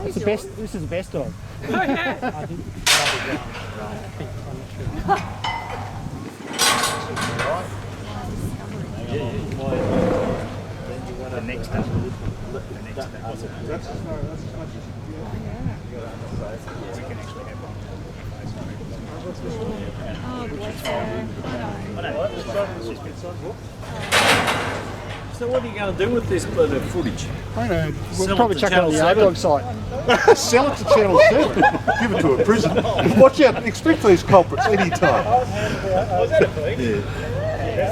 It's the best. This is the best dog. Oh yeah. I think. The next step. Oh, bless her. So what are you going to do with this bit of footage? I don't know. We'll Sell it probably to chuck it on the Channel Yard Dog site. Sell it to Channel 7. Give it to a prison. Watch out, expect these culprits any time.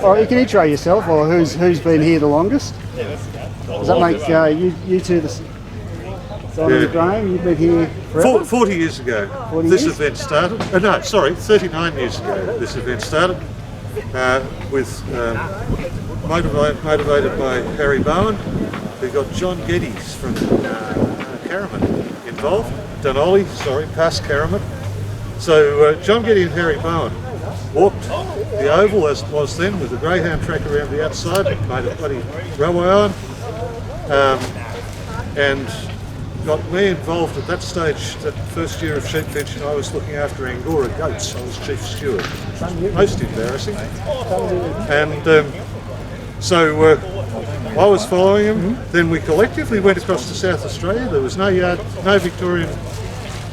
Or you can intro yourself, or who's been here the longest. Does that make you two the Don and Graham? You've been here forever? 40 years ago, 40 this years? event started. No, sorry, 39 years ago, this event started. With motivated by Harry Bowen. We got John Geddes from Caraman involved. past Caraman. So John Geddes and Harry Bowen walked the oval as it was then with the greyhound track around the outside, made a bloody railway on, and got me involved at that stage. That first year of Sheepvention, I was looking after Angora goats. I was chief steward. Most embarrassing. And so I was following him. Then we collectively went across to South Australia. There was no Victorian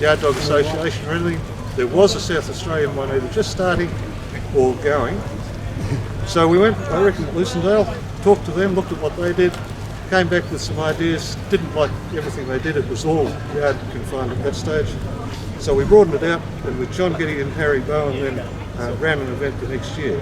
Yard Dog Association or anything. There was a South Australian one either just starting or going. So we went, I reckon, at Lucendale, talked to them, looked at what they did, came back with some ideas, didn't like everything they did, it was all yard confined at that stage. So we broadened it out, and with John Geddes and Harry Bowen then ran an event the next year,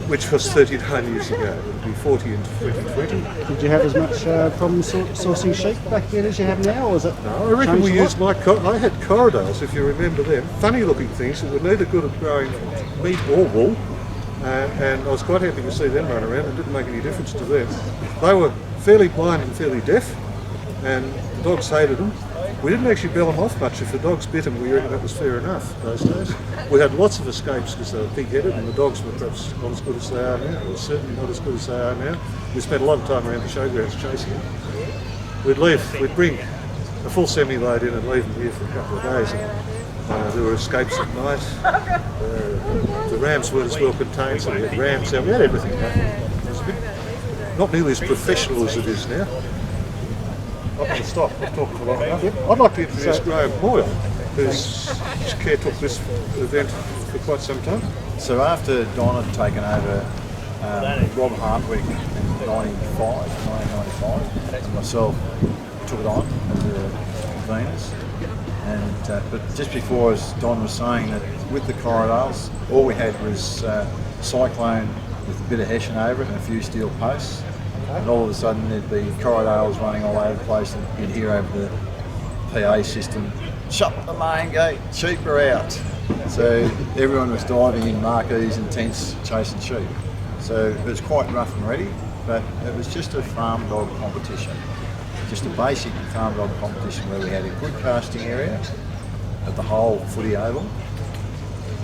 which was 39 years ago. It would be 40 in 2020. Did you have as much problem sourcing sheep back then as you have now, or was it? No, I reckon we used I had corridors, if you remember them, funny looking things that were neither good at growing meat or wool. And I was quite happy to see them run around. It didn't make any difference to them. They were fairly blind and fairly deaf, and the dogs hated them. We didn't actually bell them off much. If the dogs bit them, we reckon that was fair enough those days. We had lots of escapes because they were big-headed, and the dogs were perhaps not as good as they are now, or certainly not as good as they are now. We spent a lot of time around the showgrounds chasing them. We'd bring a full semi-load in and leave them here for a couple of days. There were escapes at night. The rams weren't as well contained, so we had rams out. We had everything. It was not nearly as professional as it is now. I'm going to stop. I've talked for long enough. I'd like to introduce Graham Boyle, whose care took this event for quite some time. So after Don had taken over Rob Hardwick in 1995, and myself took it on as a conveners. And but just before, as Don was saying, that with the corridors, all we had was cyclone with a bit of hessian over it and a few steel posts. And all of a sudden there'd be corridors running all over the place, and you'd hear over the PA system, "Shut the main gate, sheep are out." So everyone was diving in marquees and tents chasing sheep. So it was quite rough and ready, but it was just a farm dog competition. Just a basic farm dog competition where we had a good casting area at the whole footy oval.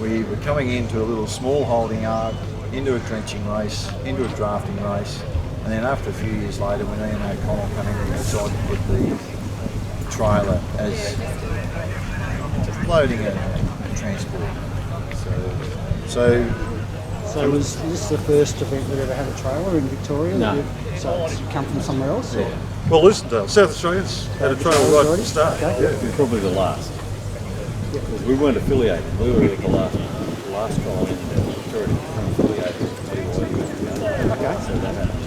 We were coming into a little small holding yard, into a drenching race, into a drafting race, and then after a few years later, when Ian O'Connell came in, we decided to put the trailer as loading a transport. So was this the first event that ever had a trailer in Victoria? No. So it's come from somewhere else? Yeah. Well, Lucendale, South Australians had a trailer right at the start. Okay. Yeah. Probably the last. Because we weren't affiliated. We were the last trial in Victoria to become affiliated with TYU. Okay. So that happened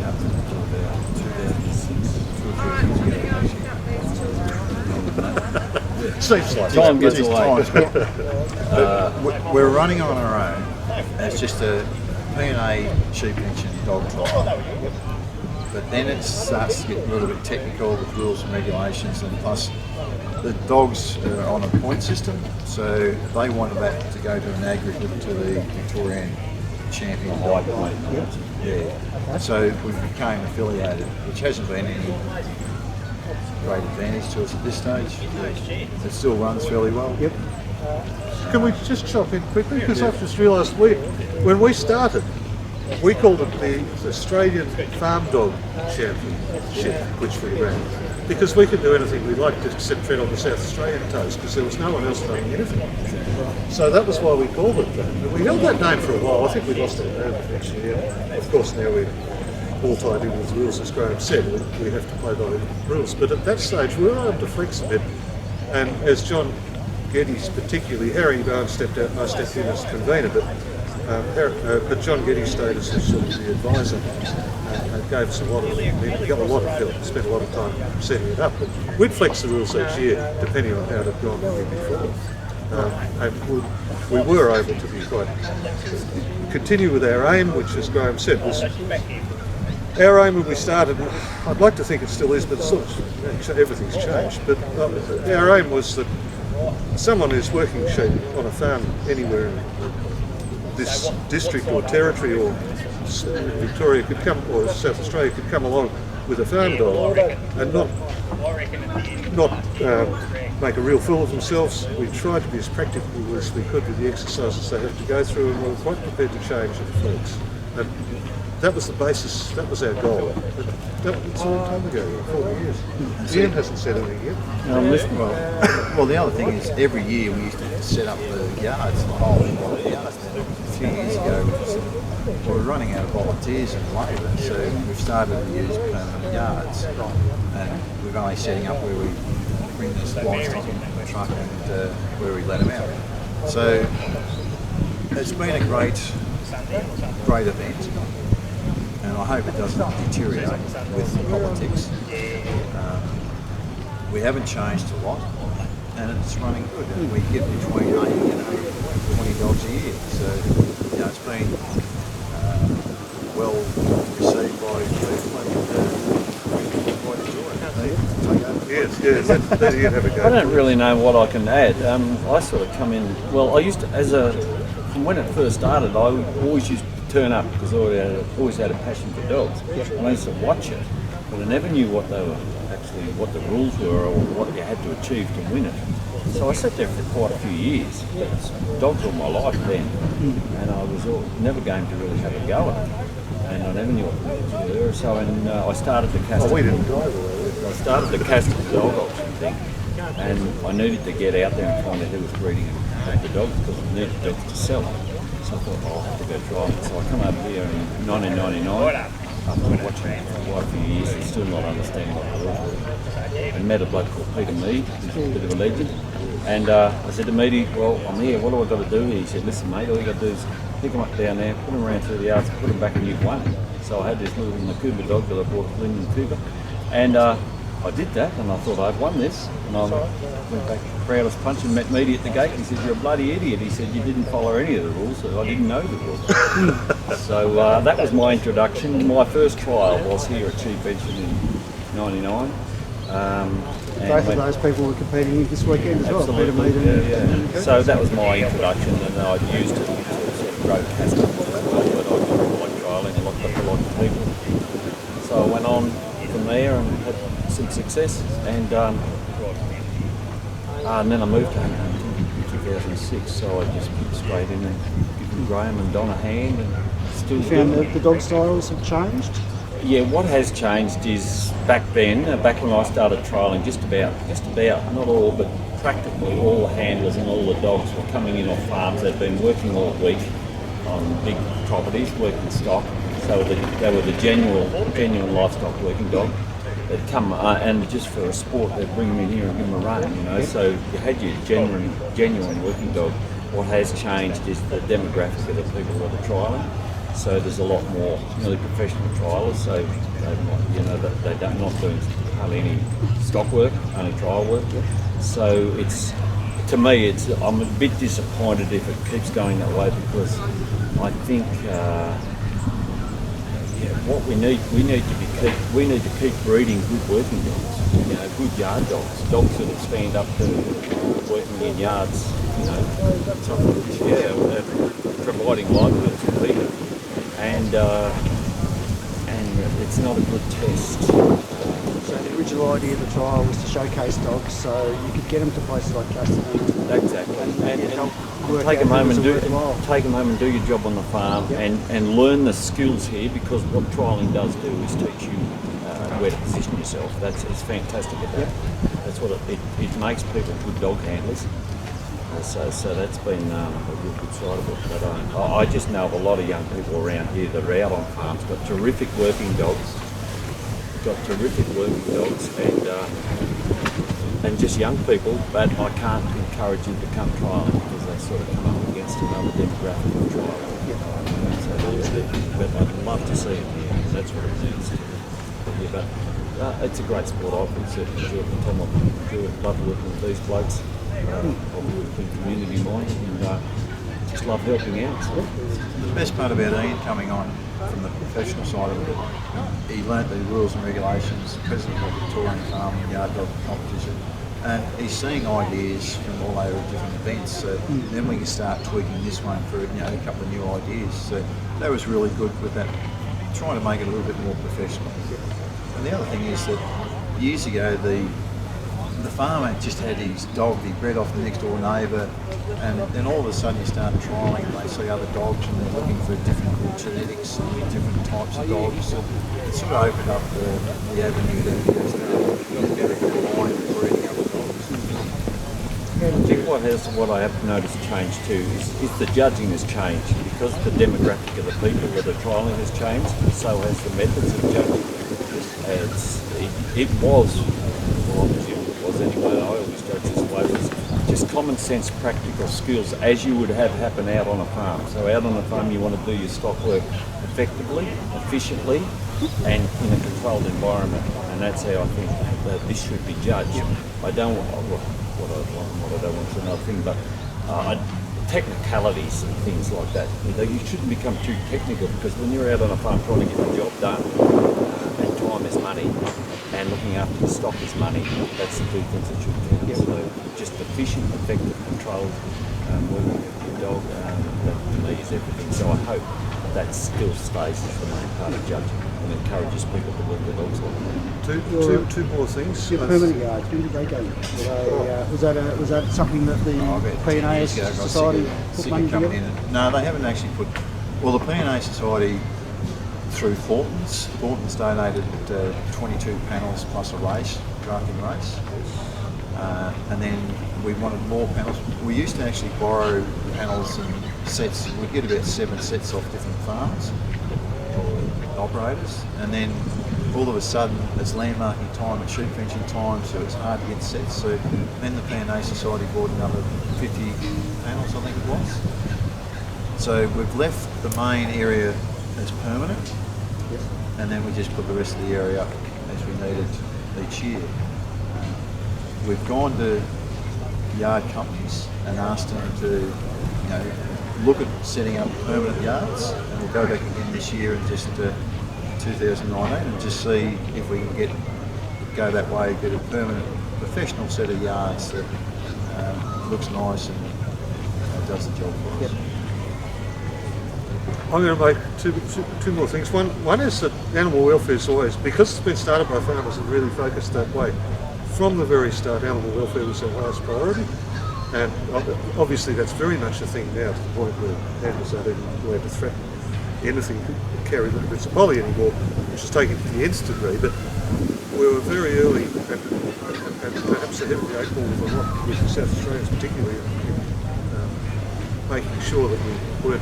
up until about 2006 ago. Seems like Time gets away. We're running on our own as just a P&A Sheepvention dog trial. But then it starts to get a little bit technical with rules and regulations, and plus the dogs are on a point system, so they wanted that to go to an aggregate to the Victorian champion dog point. Yeah. So we became affiliated, which hasn't been any great advantage to us at this stage. It still runs fairly well. Yep. Can we just chop in quickly? Because I've just realised when we started, We called it the Australian Farm Dog Championship, which we ran, because we could do anything we liked except tread on the South Australian toes, because there was no one else running anything. So that was why we called it that. And we held that name for a while. I think we lost it eventually. And of course, now we're all tied in with the rules, as Graham said. We have to play by the rules. But at that stage, we were able to flex a bit. And as John Geddes particularly, Harry Barnes stepped out and I stepped in as convener, but John Geddes stayed as sort of the advisor and gave us a lot of, we got a lot of help, spent a lot of time setting it up. But we'd flex the rules each year depending on how it had gone the year before. And we were able to be quite, continue with our aim, which as Graham said was, our aim when we started, I'd like to think it still is, but it's sort of, everything's changed, but our aim was that someone who's working sheep on a farm anywhere in this district or territory or Victoria could come, or South Australia could come along with a farm dog and not make a real fool of themselves. We tried to be as practical as we could with the exercises they have to go through, and we were quite prepared to change at the flex. And that was the basis, that was our goal. But that was a long time ago, 40 years. Ian hasn't said anything yet. Well, the other thing is every year we used to set up the yards, the whole lot of yards. A few years ago, we were running out of volunteers and labour, so we've started to use permanent yards. And we're only setting up where we bring the livestock in the truck and where we let them out. So it's been a great event. And I hope it doesn't deteriorate with the politics. We haven't changed a lot, and it's running good. And we get between 80 and 20 dogs a year. So, it's been well received by people, and quite enjoy it. Yes, let Ian have a go. I don't really know what I can add. I sort of come in, well, I used to, from when it first started, I always used to turn up because I always had a passion for dogs. And I used to watch it, but I never knew what the rules were or what you had to achieve to win it. So I sat there for quite a few years. It's dogs all my life then, and I was never going to really have a go at it. And I never knew what the rules were. So I started the Castle. We didn't drive I started the Castle Dog auction thing, and I needed to get out there and find out who was breeding the dogs because I needed dogs to sell. So I thought, I'll have to go try it. So I come over here in 1999, after watching it for quite a few years and still not understanding what the rules were. And met a bloke called Peter Mead, who's a bit of a legend. And I said to Meady, well, I'm here, what do I got to do here? He said, listen mate, all you got to do is pick them up down there, put them around through the yards, put them back and you've won. So I had this little Makuba dog that I bought, a Linden Cougar. And I did that, and I thought I'd won this. And I went back proud as punch and met Meady at the gate. He said, you're a bloody idiot. He said, you didn't follow any of the rules. So I didn't know the rules. So that was my introduction. My first trial was here at Sheepvention in '99. Both of those people were competing this weekend as well. Peter Mead and yeah. So that was my introduction, and I used it to sort of grow custom as well. But I like trialling a lot of people. So I went on from there and had some success, and then I moved home in 2006. So I just put straight in and given Graham and Don a hand, and still. You found that the dog styles have changed? Yeah, what has changed is back then, back when I started trialling, just about, not all, but practically all the handlers and all the dogs were coming in off farms. They'd been working all week on big properties, working stock. So they were the genuine livestock working dog. They'd come and just for a sport, they'd bring them in here and give them a run, you know. So you had your genuine working dog. What has changed is the demographic of the people that are trialling. So there's a lot more really professional trialers. So they're not doing hardly any stock work, only trial work. So to me, I'm a bit disappointed if it keeps going that way, because I think what we need to keep breeding good working dogs. You know, good yard dogs that stand up to working in yards. You know, providing livelihoods for people. And it's not a good test. So the original idea of the trial was to showcase dogs so you could get them to places like Castellan. Exactly. And help work take out them home whether and it's worthwhile. take them home and do your job on the farm, Yep. and learn the skills here, because what trialling does do is teach you where to position yourself. It's fantastic at that. That's what it makes people good dog handlers. So that's been a real good side of it. But I just know of a lot of young people around here that are out on farms, got terrific working dogs, and just young people, but I can't encourage them to come trialling because they sort of come up against another demographic of trialling. But I'd love to see them here. That's what it is. But it's a great sport. I've been certainly enjoyed it. Tom, I love working with these blokes. I've worked in community minded and just love helping out. So. The best part about Ian coming on from the professional side of it, he learnt the rules and regulations, president of the Victorian Farm and Yard Dog Competition, and he's seeing ideas from all over different events. So then we can start tweaking this one for a couple of new ideas. So that was really good with that, trying to make it a little bit more professional. And the other thing is that years ago the farmer just had his dog he bred off the next door neighbour, and then all of a sudden you start trialling and they see other dogs and they're looking for different genetics and different types of dogs. And it sort of opened up the avenue that you start getting combined and breeding other dogs. I think what I have noticed change too is the judging has changed, because the demographic of the people that are trialling has changed, so has the methods of judging. It was anyway, I always judge this way, was just common sense practical skills as you would have happen out on a farm. So out on a farm you want to do your stock work effectively, efficiently, and in a controlled environment, and that's how I think that this should be judged. I don't what I don't want to another thing, but technicalities and things like that. You shouldn't become too technical, because when you're out on a farm trying to get the job done, and time is money, and looking after the stock is money, that's the two things that should count. So just efficient, effective, controlled working with your dog, that to me is everything. So I hope that still stays as the main part of judging and encourages people to work their dogs like that. Two more things. Your permanent yards, when did they go? Was that something that the P&A Society put money together? No, they haven't actually put. Well, the P&A Society through Thornton's donated 22 panels plus a race, drafting race, and then we wanted more panels. We used to actually borrow panels and sets. We'd get about 7 sets off different farms or operators, and then all of a sudden it's landmarking time and sheepvention time, so it's hard to get sets. So then the P&A Society bought another 50 panels, I think it was. So we've left the main area as permanent, and then we just put the rest of the area up as we need it each year. We've gone to yard companies and asked them to, look at setting up permanent yards, and we'll go back again this year and just 2019 and just see if we can go that way, get a permanent professional set of yards that looks nice and does the job for us. I'm going to make two more things. One is that animal welfare is always, because it's been started by farmers and really focused that way, from the very start animal welfare was our highest priority, and obviously that's very much a thing now, to the point where animals don't even allowed to threaten anything to carry little bits of poly anymore, which is taken to the nth degree. But we were very early and perhaps ahead of the 8 ball with a lot with the South Australians, particularly in making sure that we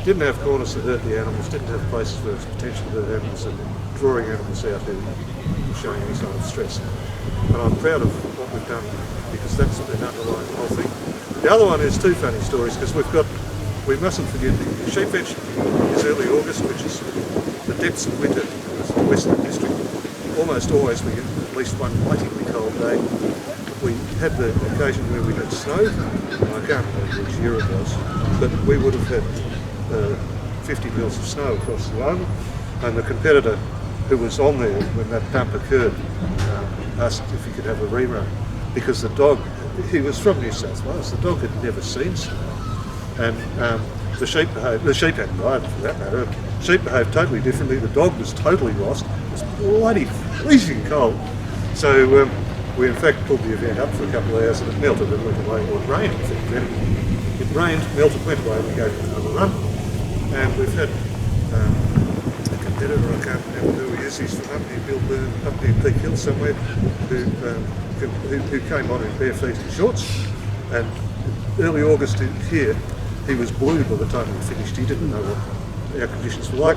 didn't have corners that hurt the animals, didn't have places where it's potential to hurt animals, and drawing animals out who were showing any sign of stress. And I'm proud of what we've done, because that's been underlying the whole thing. The other one is two funny stories, because we mustn't forget the sheepvention is early August, which is the depths of winter in the Western District. Almost always we get at least one bitingly cold day. We had the occasion where we had snow, and I can't remember which year it was, but we would have had 50 mils of snow across the island, and the competitor who was on there when that dump occurred asked if he could have a rerun, because the dog, he was from New South Wales, the dog had never seen snow, and the sheep hadn't either for that matter. sheep behaved totally differently. The dog was totally lost. It was bloody freezing cold. So we in fact pulled the event up for a couple of hours and it melted and went away. Or it rained, I think, then. It rained, melted, went away, and we gave it another run. And we've had a competitor, I can't remember who he is, he's from up near Bilburn, up near Peak Hill somewhere, who came on in bare feet and shorts. And early August here, he was blue by the time we finished. He didn't know what our conditions were like.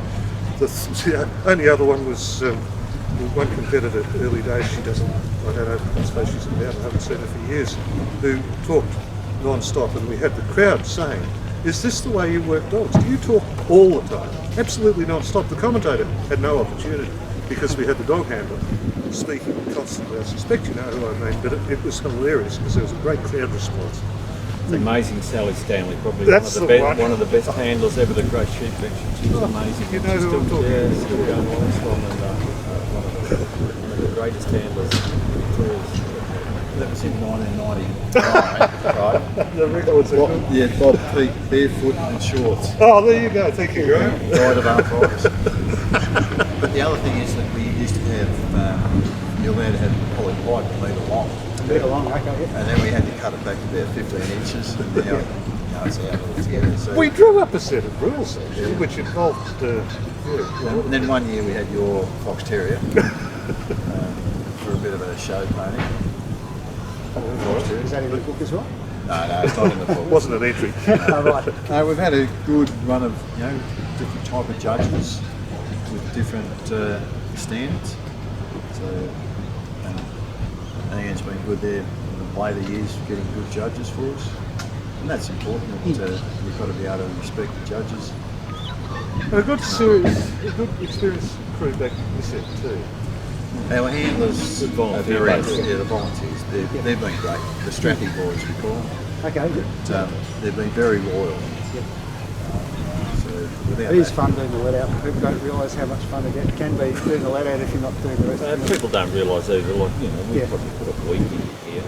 The only other one was one competitor, early days, she doesn't, I don't know, I suppose she's about, I haven't seen her for years, who talked non-stop, and we had the crowd saying, is this the way you work dogs? Do you talk all the time? Absolutely non-stop. The commentator had no opportunity because we had the dog handler speaking constantly. I suspect you know who I mean, but it was hilarious because there was a great crowd response. It's amazing. Sally Stanley, probably That's one of the best handlers ever, the great Sheepvention. She's amazing. You know who I'm talking about? Yeah, still going on strong, and one of the greatest handlers. That was in 1999, right? The records are good. Yeah, Bob Peak, barefoot and shorts. Oh, there you go. Thank you, Graham. Died of arthritis. But the other thing is that we used to have, you're allowed to have poly pipe a metre long. Bit along, okay, yeah. And then we had to cut it back to about 15 inches. And now it's out altogether. So, We drew up a set of rules, actually, which involved... and then one year we had your Fox Terrier for a bit of a show pony. Is that in the book as well? No, it's not in the book. wasn't an entry. Oh, right. We've had a good run of different type of judges with different standards. So, and Ian's been good there in the later years, getting good judges for us, and that's important. You've got to be able to respect the judges. A good series, a good experienced crew back this end too. Our handlers, volunteer the based. volunteers, they've been great. The Strappy boys, we call them. Okay, good. But, they've been very loyal. Yep. So without It is that- fun doing the let out. People don't realise how much fun it can be doing the let out if you're not doing the rest of it. People don't realise either, like, we Yeah. probably put a week in here,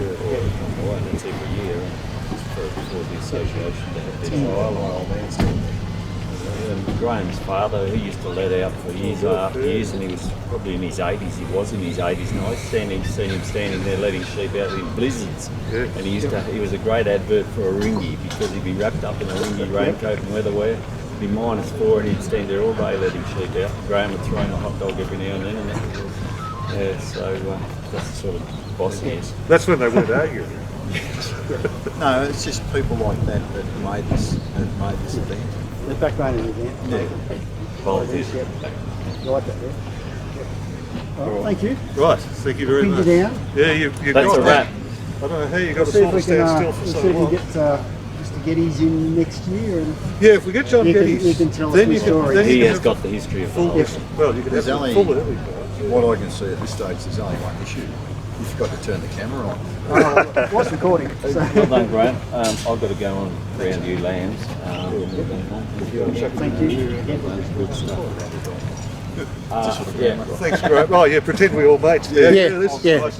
or and it's every year, and it's for the association to have their trial and all that stuff. And Graham's father, he used to let out for years after years, and he was probably in his 80s. He was in his 80s, and I seen him standing there letting sheep out in blizzards. Yeah. And he was a great advert for a ringy because he'd be wrapped up in a ringy raincoat and weatherwear. It'd be -4, and he'd stand there all day letting sheep out. Graham would throw him a hot dog every now and then, and so that's the sort of boss he is. That's when they weren't arguing. No, it's just people like that made this event. The backbone of the event. Yeah. Volunteers. Yep. I like that, yeah. Well, thank you. Right, thank you very Pinned much. you down. Yeah, you That's got a that. wrap. I don't know how you got See us if all we to stand can, still for see so if we long. can get Mr. Geddes in next year. And Yeah, if we get John You can- Geddes, you can tell us then the you can, story. then you He can has have got the history of full. foals. Well, you can have There's only- full early parts. What I can see at this stage, there's only one issue. You forgot to turn the camera on. it was recording. So. Well done, Graham. I've got to go on around you lambs. Thank you. Good stuff. Just for the Yeah. camera. Thanks, great. Oh yeah, pretend we all mates. Yeah, this is yeah. nice.